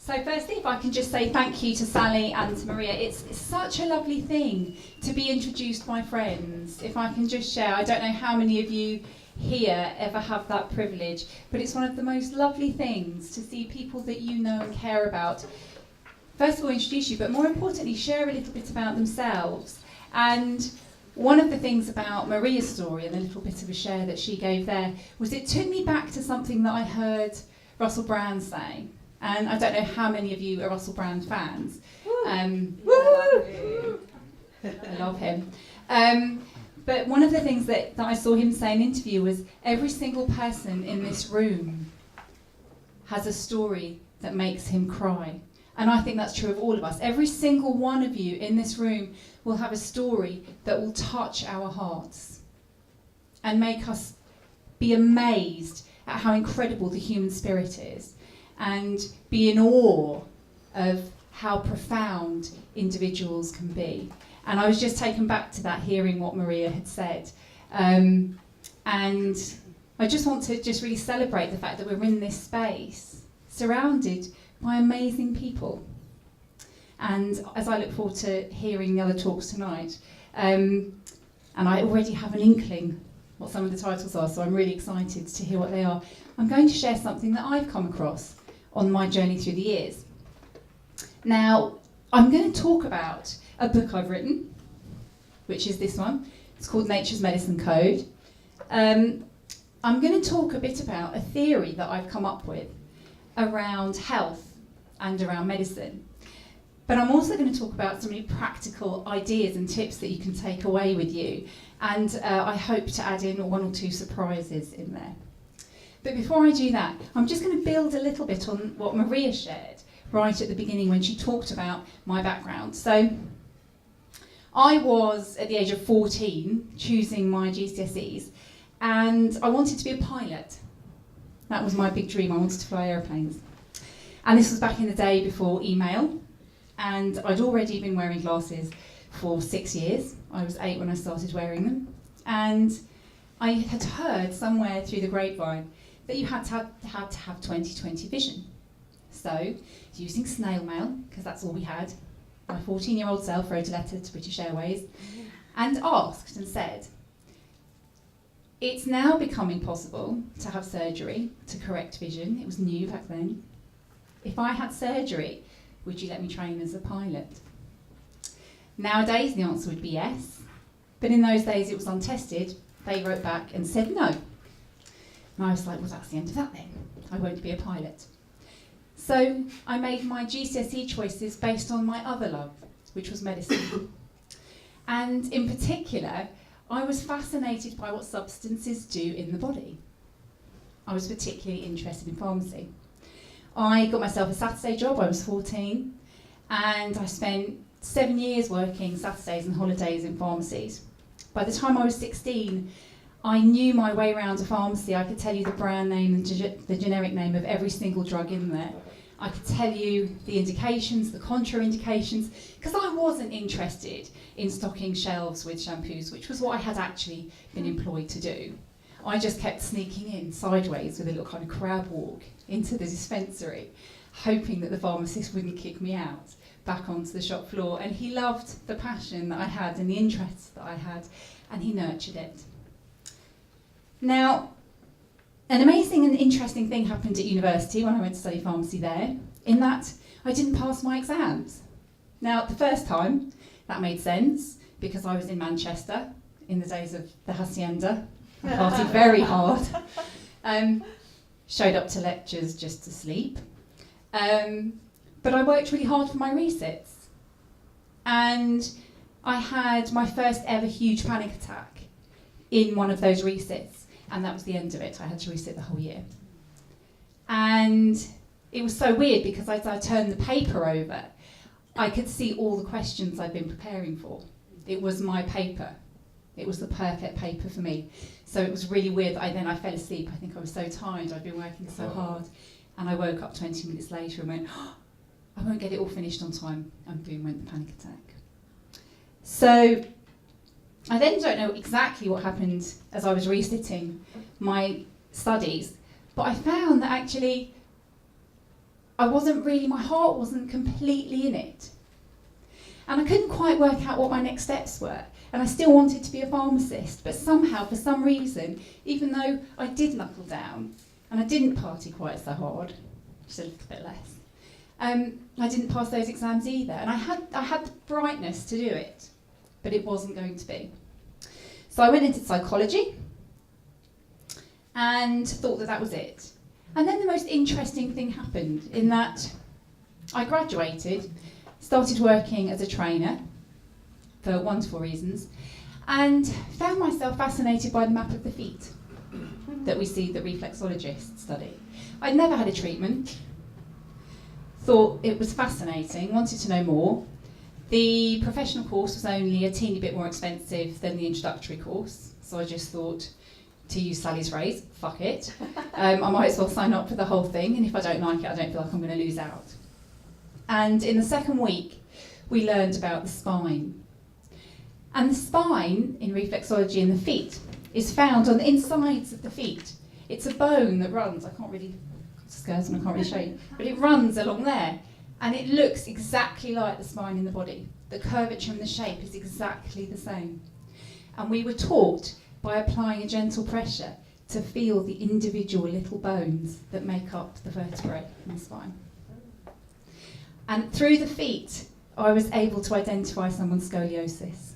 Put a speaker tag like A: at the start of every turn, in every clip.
A: So firstly, if I can just say thank you to Sally and to Maria. It's such a lovely thing to be introduced by friends. If I can just share, I don't know how many of you here ever have that privilege, but it's one of the most lovely things to see people that you know and care about. First of all, introduce you, but more importantly, share a little bit about themselves. And one of the things about Maria's story and the little bit of a share that she gave there was it took me back to something that I heard Russell Brand say. And I don't know how many of you are Russell Brand fans. I love him. But one of the things that I saw him say in an interview was every single person in this room has a story that makes him cry. And I think that's true of all of us. Every single one of you in this room will have a story that will touch our hearts and make us be amazed at how incredible the human spirit is, and be in awe of how profound individuals can be. And I was just taken back to that, hearing what Maria had said. And I just want to just really celebrate the fact that we're in this space, surrounded by amazing people. And as I look forward to hearing the other talks tonight, and I already have an inkling what some of the titles are, so I'm really excited to hear what they are, I'm going to share something that I've come across on my journey through the years. Now, I'm going to talk about a book I've written, which is this one. It's called Nature's Medicine Code. I'm going to talk a bit about a theory that I've come up with around health and around medicine. But I'm also going to talk about some really practical ideas and tips that you can take away with you. And I hope to add in one or two surprises in there. But before I do that, I'm just going to build a little bit on what Maria shared right at the beginning when she talked about my background. So I was, at the age of 14, choosing my GCSEs, and I wanted to be a pilot. That was my big dream. I wanted to fly airplanes. And this was back in the day before email, and I'd already been wearing glasses for 6 years. I was 8 when I started wearing them. And I had heard somewhere through the grapevine that you had to have 20/20 vision. So, using snail mail, because that's all we had, my 14-year-old self wrote a letter to British Airways and asked and said, it's now becoming possible to have surgery to correct vision. It was new back then. If I had surgery, would you let me train as a pilot? Nowadays, the answer would be yes. But in those days, it was untested. They wrote back and said no. And I was like, well, that's the end of that then. I won't be a pilot. So I made my GCSE choices based on my other love, which was medicine. And in particular, I was fascinated by what substances do in the body. I was particularly interested in pharmacy. I got myself a Saturday job. I was 14, and I spent 7 years working Saturdays and holidays in pharmacies. By the time I was 16, I knew my way around a pharmacy. I could tell you the brand name and the generic name of every single drug in there. I could tell you the indications, the contraindications, because I wasn't interested in stocking shelves with shampoos, which was what I had actually been employed to do. I just kept sneaking in sideways with a little kind of crab walk into the dispensary, hoping that the pharmacist wouldn't kick me out back onto the shop floor. And he loved the passion that I had and the interest that I had, and he nurtured it. Now, an amazing and interesting thing happened at university when I went to study pharmacy there, in that I didn't pass my exams. Now, the first time, that made sense, because I was in Manchester in the days of the Hacienda. I partied very hard. Showed up to lectures just to sleep. But I worked really hard for my resits. And I had my first ever huge panic attack in one of those resits. And that was the end of it. I had to resit the whole year. And it was so weird because as I turned the paper over, I could see all the questions I'd been preparing for. It was my paper. It was the perfect paper for me. So it was really weird that I fell asleep. I think I was so tired. I'd been working so hard. And I woke up 20 minutes later and went, oh, I won't get it all finished on time. And boom went the panic attack. So I then don't know exactly what happened as I was resitting my studies, but I found that actually my heart wasn't completely in it. And I couldn't quite work out what my next steps were. And I still wanted to be a pharmacist, but somehow, for some reason, even though I did knuckle down, and I didn't party quite so hard, just a little bit less, I didn't pass those exams either. And I had the brightness to do it, but it wasn't going to be. So I went into psychology and thought that was it. And then the most interesting thing happened in that I graduated, started working as a trainer for wonderful reasons, and found myself fascinated by the map of the feet that we see that reflexologists study. I'd never had a treatment, thought it was fascinating, wanted to know more. The professional course was only a teeny bit more expensive than the introductory course, so I just thought, to use Sally's phrase, fuck it. I might as well sign up for the whole thing, and if I don't like it, I don't feel like I'm going to lose out. And in the second week, we learned about the spine. And the spine, in reflexology in the feet, is found on the insides of the feet. It's a bone that runs, I can't really show you, but it runs along there. And it looks exactly like the spine in the body. The curvature and the shape is exactly the same. And we were taught by applying a gentle pressure to feel the individual little bones that make up the vertebrae in the spine. And through the feet, I was able to identify someone's scoliosis.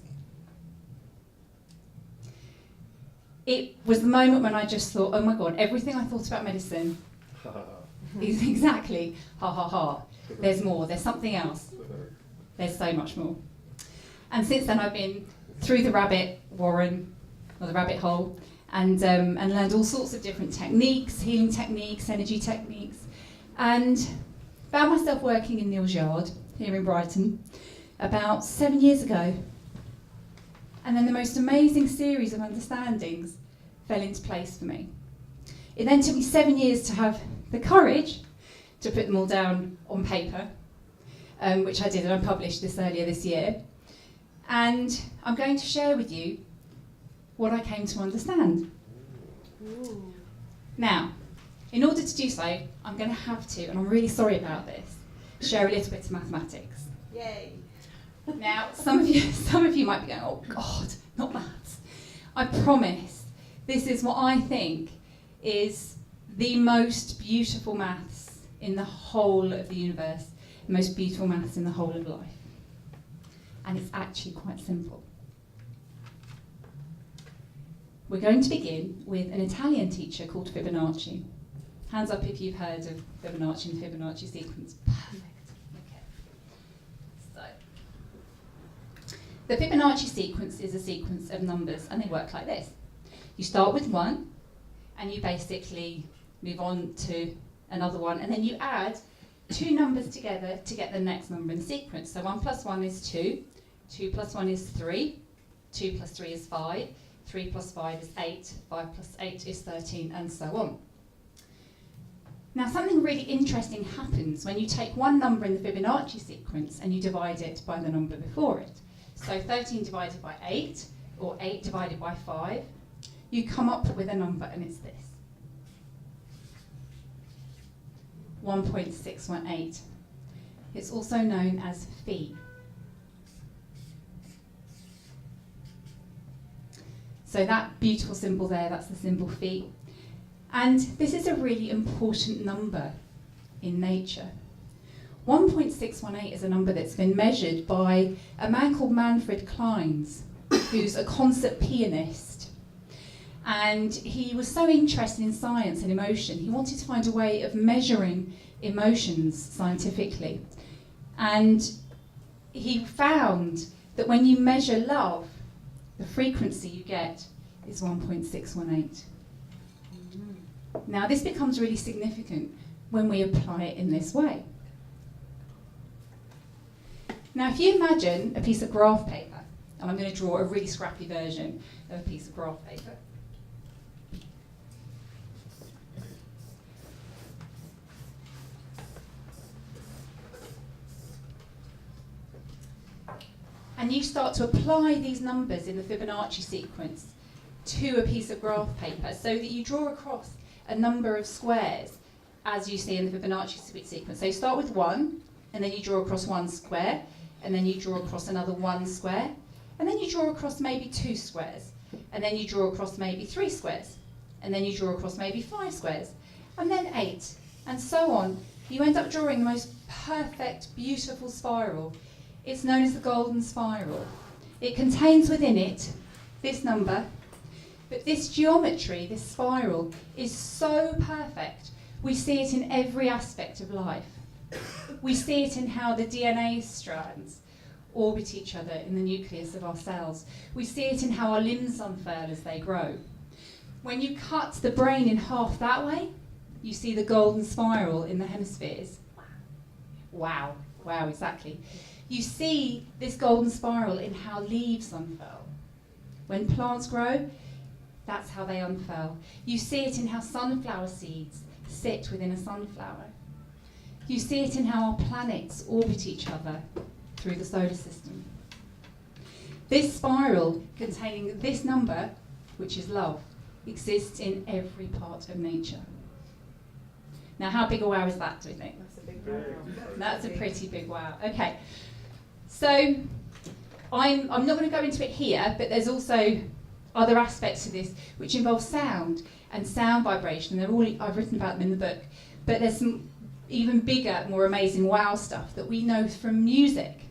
A: It was the moment when I just thought, oh my God, everything I thought about medicine is exactly ha ha ha. There's more, there's something else. There's so much more. And since then I've been through the rabbit warren, or the rabbit hole, and learned all sorts of different techniques, healing techniques, energy techniques, and found myself working in Neal's yard here in Brighton about 7 years ago. And then the most amazing series of understandings fell into place for me. It then took me 7 years to have the courage to put them all down on paper, which I did, and I published this earlier this year. And I'm going to share with you what I came to understand. Ooh. Now, in order to do so, I'm going to have to, and I'm really sorry about this, share a little bit of mathematics.
B: Yay!
A: Now, some of you might be going, oh God, not maths. I promise, this is what I think is the most beautiful maths in the whole of the universe, the most beautiful maths in the whole of life. And it's actually quite simple. We're going to begin with an Italian teacher called Fibonacci. Hands up if you've heard of Fibonacci and the Fibonacci sequence. Perfect. Okay. So, the Fibonacci sequence is a sequence of numbers, and they work like this. You start with 1, and you basically move on to another one, and then you add 2 numbers together to get the next number in the sequence. So 1 plus 1 is 2, 2 plus 1 is 3, 2 plus 3 is 5, 3 plus 5 is 8, 5 plus 8 is 13, and so on. Now, something really interesting happens when you take one number in the Fibonacci sequence and you divide it by the number before it. So 13 divided by 8, or 8 divided by 5, you come up with a number, and it's this. 1.618. It's also known as phi. So that beautiful symbol there, that's the symbol phi. And this is a really important number in nature. 1.618 is a number that's been measured by a man called Manfred Kleins, who's a concert pianist. And he was so interested in science and emotion, he wanted to find a way of measuring emotions scientifically. And he found that when you measure love, the frequency you get is 1.618. Now, this becomes really significant when we apply it in this way. Now, if you imagine a piece of graph paper, and I'm going to draw a really scrappy version of a piece of graph paper. And you start to apply these numbers in the Fibonacci sequence to a piece of graph paper so that you draw across a number of squares as you see in the Fibonacci sequence. So you start with 1, and then you draw across 1 square, and then you draw across another 1 square, and then you draw across maybe 2 squares, and then you draw across maybe 3 squares, and then you draw across maybe 5 squares, and then 8, and so on. You end up drawing the most perfect, beautiful spiral. It's known as the golden spiral. It contains within it this number, but this geometry, this spiral, is so perfect. We see it in every aspect of life. We see it in how the DNA strands orbit each other in the nucleus of our cells. We see it in how our limbs unfurl as they grow. When you cut the brain in half that way, you see the golden spiral in the hemispheres. Wow, wow, exactly. You see this golden spiral in how leaves unfurl. When plants grow, that's how they unfurl. You see it in how sunflower seeds sit within a sunflower. You see it in how our planets orbit each other through the solar system. This spiral containing this number, which is love, exists in every part of nature. Now, how big a wow is that, do you think?
B: That's a big wow.
A: That's a pretty big wow. Okay, so I'm not going to go into it here, but there's also other aspects to this which involve sound and sound vibration. I've written about them in the book, but there's some even bigger, more amazing wow stuff that we know from music,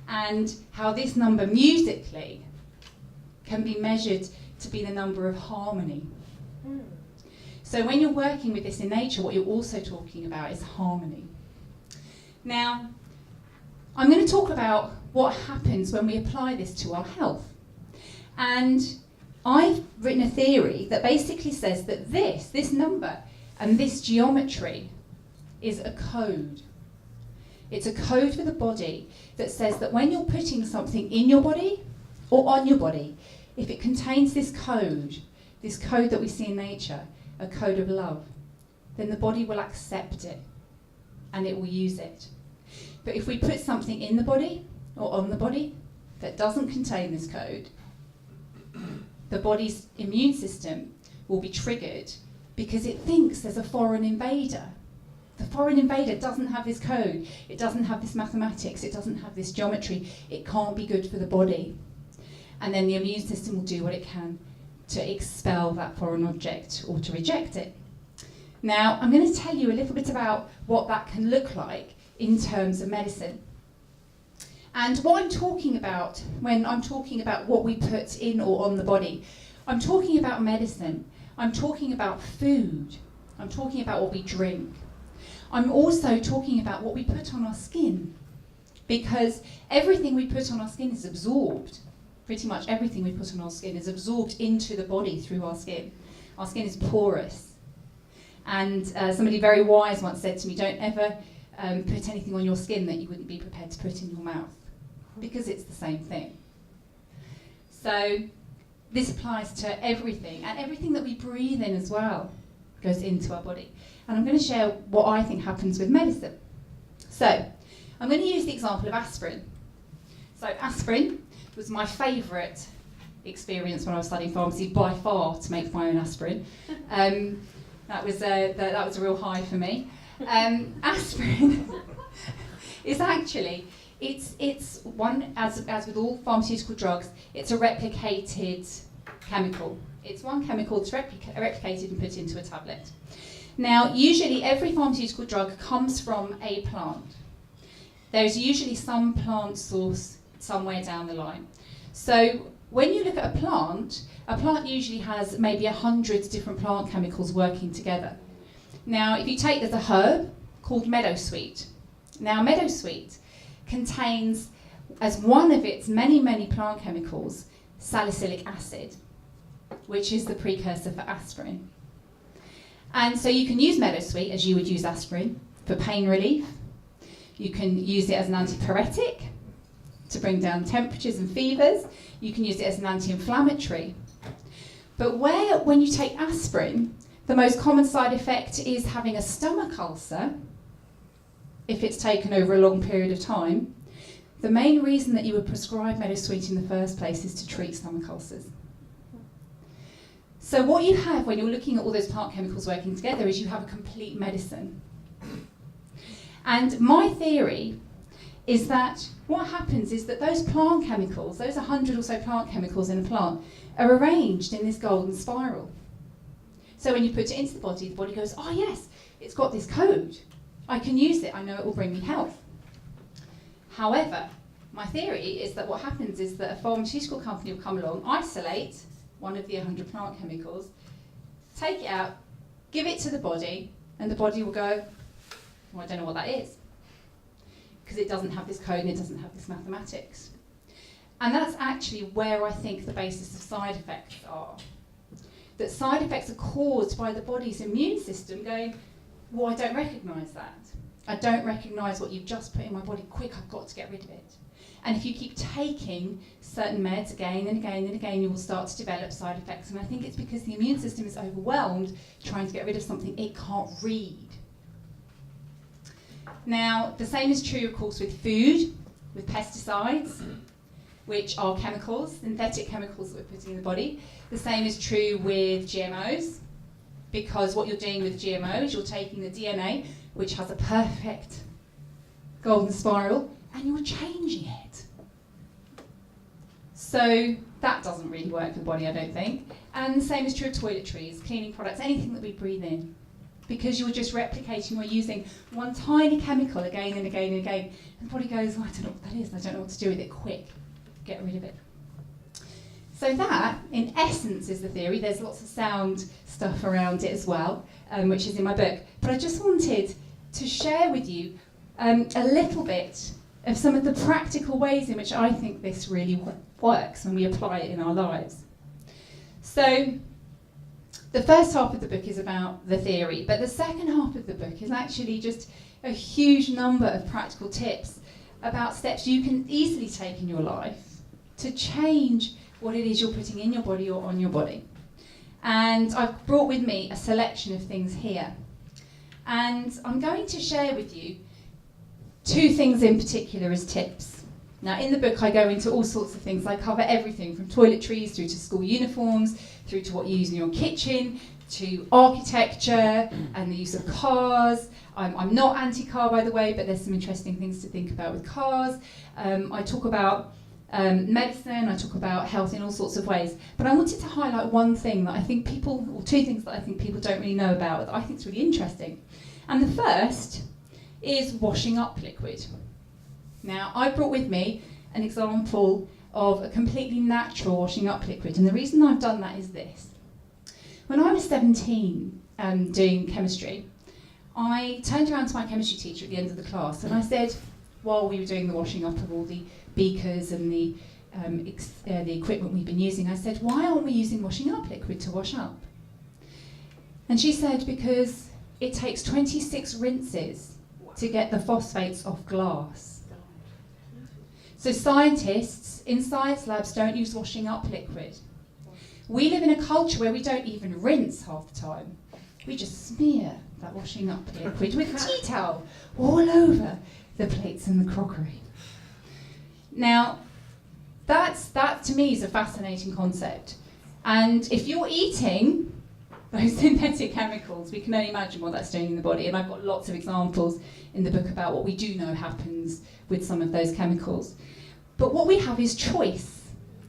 A: and how this number musically can be measured to be the number of harmony. So when you're working with this in nature, what you're also talking about is harmony. Now, I'm going to talk about what happens when we apply this to our health. And I've written a theory that basically says that this number and this geometry is a code. It's a code for the body that says that when you're putting something in your body or on your body, if it contains this code that we see in nature, a code of love, then the body will accept it and it will use it. But if we put something in the body or on the body that doesn't contain this code, the body's immune system will be triggered because it thinks there's a foreign invader. The foreign invader doesn't have this code, it doesn't have this mathematics, it doesn't have this geometry, it can't be good for the body. And then the immune system will do what it can to expel that foreign object or to reject it. Now, I'm going to tell you a little bit about what that can look like in terms of medicine. And what I'm talking about when I'm talking about what we put in or on the body, I'm talking about medicine, I'm talking about food, I'm talking about what we drink. I'm also talking about what we put on our skin, because everything we put on our skin is absorbed. Pretty much everything we put on our skin is absorbed into the body through our skin. Our skin is porous. And somebody very wise once said to me, don't ever put anything on your skin that you wouldn't be prepared to put in your mouth, because it's the same thing. So this applies to everything, and everything that we breathe in as well goes into our body. And I'm going to share what I think happens with medicine. So I'm going to use the example of aspirin. So aspirin was my favourite experience when I was studying pharmacy by far, to make my own aspirin. That was a real high for me. Aspirin is actually, it's one, as with all pharmaceutical drugs, it's a replicated chemical. It's one chemical that's replicated and put into a tablet. Now, usually every pharmaceutical drug comes from a plant. There's usually some plant source somewhere down the line. So when you look at a plant usually has maybe 100 different plant chemicals working together. Now, if you take, there's a herb called meadowsweet. Now, meadowsweet contains, as one of its many, many plant chemicals, salicylic acid, which is the precursor for aspirin. And so you can use meadowsweet as you would use aspirin for pain relief. You can use it as an antipyretic to bring down temperatures and fevers. You can use it as an anti-inflammatory. But when you take aspirin, the most common side effect is having a stomach ulcer if it's taken over a long period of time. The main reason that you would prescribe meadowsweet in the first place is to treat stomach ulcers. So what you have when you're looking at all those plant chemicals working together is you have a complete medicine. And my theory is that what happens is that those plant chemicals, those 100 or so plant chemicals in a plant, are arranged in this golden spiral. So when you put it into the body goes, oh yes, it's got this code. I can use it, I know it will bring me health. However, my theory is that what happens is that a pharmaceutical company will come along, isolate one of the 100 plant chemicals, take it out, give it to the body, and the body will go, well, I don't know what that is. Because it doesn't have this code and it doesn't have this mathematics. And that's actually where I think the basis of side effects are. That side effects are caused by the body's immune system going, well, I don't recognise that. I don't recognise what you've just put in my body. Quick, I've got to get rid of it. And if you keep taking certain meds again and again and again, you will start to develop side effects. And I think it's because the immune system is overwhelmed trying to get rid of something it can't read. Now, the same is true, of course, with food, with pesticides, which are chemicals, synthetic chemicals that we're putting in the body. The same is true with GMOs, because what you're doing with GMOs, you're taking the DNA, which has a perfect golden spiral, and you're changing it. So that doesn't really work for the body, I don't think. And the same is true of toiletries, cleaning products, anything that we breathe in. Because you're just replicating or using one tiny chemical again and again and again. And the body goes, oh, I don't know what that is, I don't know what to do with it, quick, get rid of it. So that, in essence, is the theory. There's lots of sound stuff around it as well, which is in my book. But I just wanted to share with you a little bit of some of the practical ways in which I think this really works when we apply it in our lives. So the first half of the book is about the theory, but the second half of the book is actually just a huge number of practical tips about steps you can easily take in your life to change what it is you're putting in your body or on your body. And I've brought with me a selection of things here. And I'm going to share with you two things in particular as tips. Now, in the book, I go into all sorts of things. I cover everything from toiletries through to school uniforms, through to what you use in your kitchen, to architecture and the use of cars. I'm not anti-car, by the way, but there's some interesting things to think about with cars. I talk about medicine, I talk about health in all sorts of ways. But I wanted to highlight one thing that I think people, or two things that I think people don't really know about that I think is really interesting. And the first is washing up liquid. Now, I brought with me an example of a completely natural washing up liquid, and the reason I've done that is this. When I was 17 doing chemistry, I turned around to my chemistry teacher at the end of the class and I said, while we were doing the washing up of all the beakers and the equipment we've been using, I said, why aren't we using washing up liquid to wash up? And she said, because it takes 26 rinses to get the phosphates off glass. So scientists in science labs don't use washing up liquid. We live in a culture where we don't even rinse half the time. We just smear that washing up liquid with a tea towel all over the plates and the crockery. Now, that to me is a fascinating concept. And if you're eating those synthetic chemicals, we can only imagine what that's doing in the body. And I've got lots of examples in the book about what we do know happens with some of those chemicals. But what we have is choice.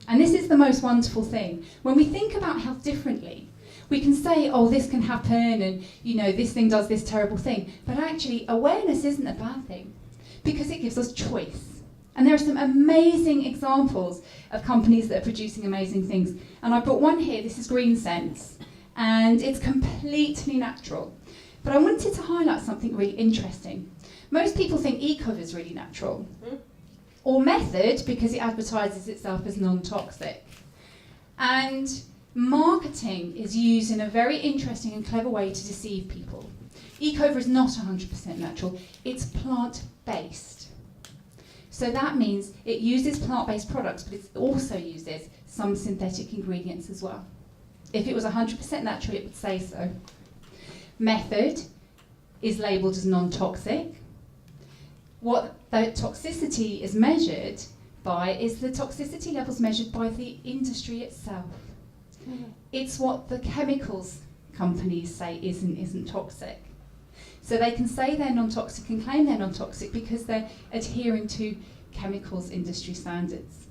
A: And this is the most wonderful thing. When we think about health differently, we can say, oh, this can happen, and this thing does this terrible thing. But actually, awareness isn't a bad thing, because it gives us choice. And there are some amazing examples of companies that are producing amazing things. And I brought one here. This is Green Sense, and it's completely natural. But I wanted to highlight something really interesting. Most people think E-cover is really natural, or Method, because it advertises itself as non-toxic. And marketing is used in a very interesting and clever way to deceive people. E-cover is not 100% natural, it's plant-based. So that means it uses plant-based products, but it also uses some synthetic ingredients as well. If it was 100% natural, it would say so. Method is labelled as non-toxic. What the toxicity is measured by is the toxicity levels measured by the industry itself. It's what the chemicals companies say isn't toxic. So they can say they're non-toxic and claim they're non-toxic because they're adhering to chemicals industry standards.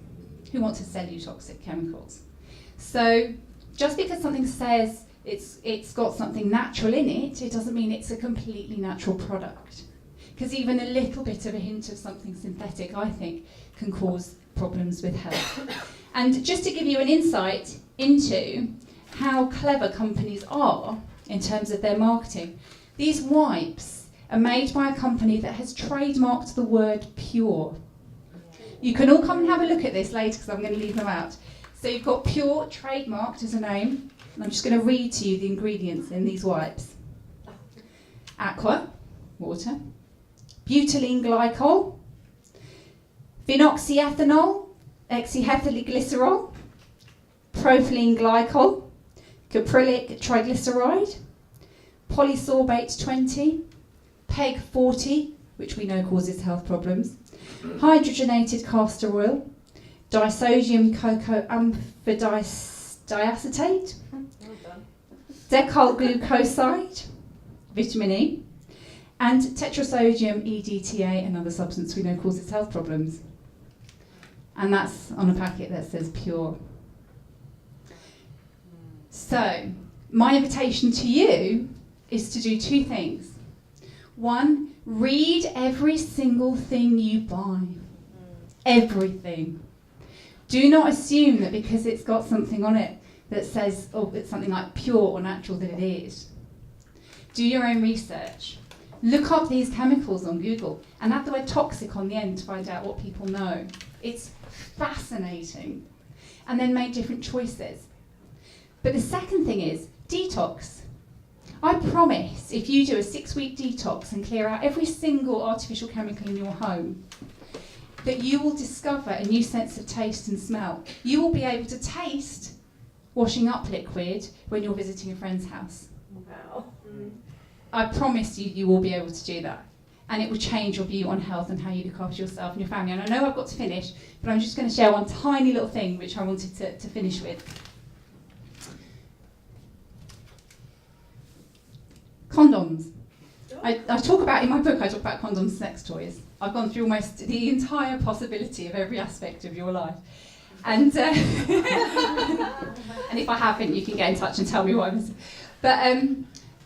A: Who want to sell you toxic chemicals? So just because something says it's got something natural in it, it doesn't mean it's a completely natural product. Because even a little bit of a hint of something synthetic, I think, can cause problems with health. And just to give you an insight into how clever companies are in terms of their marketing, these wipes are made by a company that has trademarked the word pure. You can all come and have a look at this later because I'm going to leave them out. So you've got pure trademarked as a name, and I'm just going to read to you the ingredients in these wipes. Aqua, water, butylene glycol, phenoxyethanol, hexyethylglycerol, propylene glycol, caprylic triglyceride, polysorbate 20, PEG 40, which we know causes health problems, hydrogenated castor oil, disodium cocoamphidiacetate, decyl glucoside, vitamin E, and tetrasodium EDTA, another substance we know causes health problems. And that's on a packet that says pure. So, my invitation to you is to do two things. One, read every single thing you buy. Everything. Do not assume that because it's got something on it that says, oh, it's something like pure or natural, that it is. Do your own research. Look up these chemicals on Google and add the word toxic on the end to find out what people know. It's fascinating. And then make different choices. But the second thing is detox. I promise if you do a 6-week detox and clear out every single artificial chemical in your home, that you will discover a new sense of taste and smell. You will be able to taste washing up liquid when you're visiting a friend's house.
B: Wow.
A: I promise you, you will be able to do that. And it will change your view on health and how you look after yourself and your family. And I know I've got to finish, but I'm just going to share one tiny little thing which I wanted to finish with. Condoms. I talk about, in my book, I talk about condoms and sex toys. I've gone through almost the entire possibility of every aspect of your life. And and if I haven't, you can get in touch and tell me what I'm... But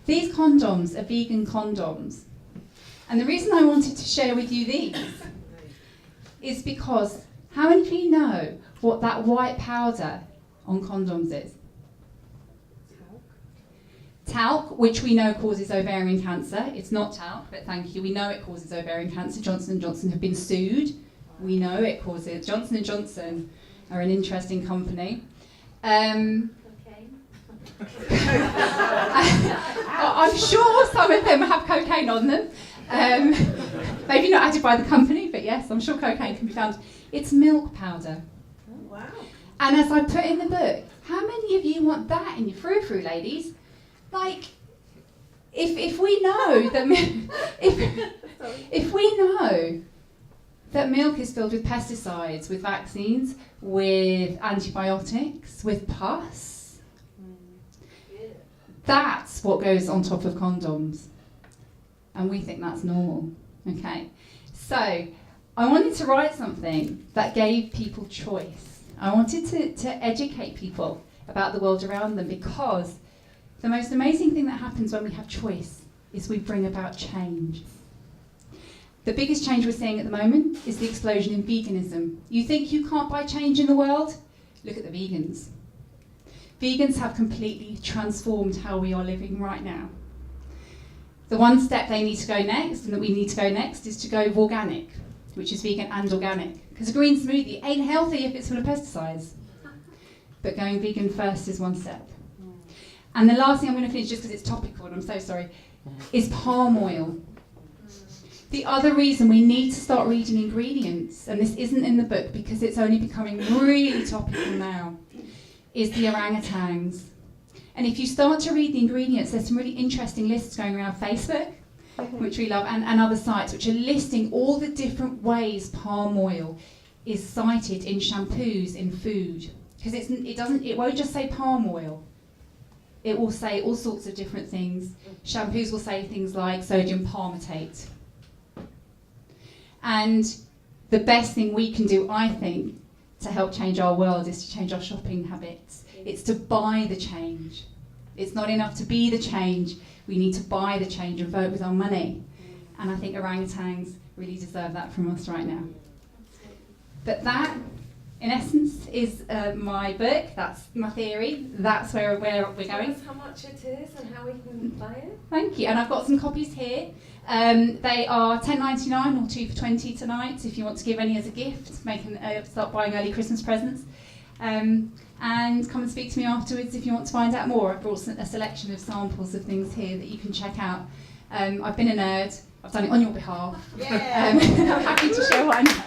A: these condoms are vegan condoms. And the reason I wanted to share with you these is because how many of you know what that white powder on condoms is? Talc, which we know causes ovarian cancer. It's not talc, but thank you. We know it causes ovarian cancer. Johnson & Johnson have been sued. We know it causes. Johnson & Johnson are an interesting company. I'm sure some of them have cocaine on them. Maybe not added by the company, but yes, I'm sure cocaine can be found. It's milk powder.
B: Oh, wow.
A: And as I put in the book, how many of you want that in your frou-frou, ladies? Like, if we know that if we know that milk is filled with pesticides, with vaccines, with antibiotics, with pus, that's what goes on top of condoms, and we think that's normal. Okay, so I wanted to write something that gave people choice. I wanted to educate people about the world around them, because the most amazing thing that happens when we have choice is we bring about change. The biggest change we're seeing at the moment is the explosion in veganism. You think you can't buy change in the world? Look at the vegans. Vegans have completely transformed how we are living right now. The one step they need to go next, and that we need to go next, is to go organic, which is vegan and organic. Because a green smoothie ain't healthy if it's full of pesticides. But going vegan first is one step. And the last thing I'm going to finish, just because it's topical and I'm so sorry, is palm oil. The other reason we need to start reading ingredients, and this isn't in the book because it's only becoming really topical now, is the orangutans. And if you start to read the ingredients, there's some really interesting lists going around Facebook, which we love, and other sites, which are listing all the different ways palm oil is cited in shampoos, in food. because it won't just say palm oil. It will say all sorts of different things. Shampoos will say things like sodium palmitate. And the best thing we can do, I think, to help change our world is to change our shopping habits. It's to buy the change. It's not enough to be the change. We need to buy the change and vote with our money. And I think orangutans really deserve that from us right now. But that, in essence, is my book. That's my theory. That's where we're going.
B: Tell us how much it is and how we can buy it.
A: Thank you. And I've got some copies here. They are $10.99 or 2 for $20 tonight. If you want to give any as a gift, start buying early Christmas presents. And come and speak to me afterwards if you want to find out more. I've brought a selection of samples of things here that you can check out. I've been a nerd. I've done it on your behalf.
B: Yeah.
A: I'm happy to share what I know.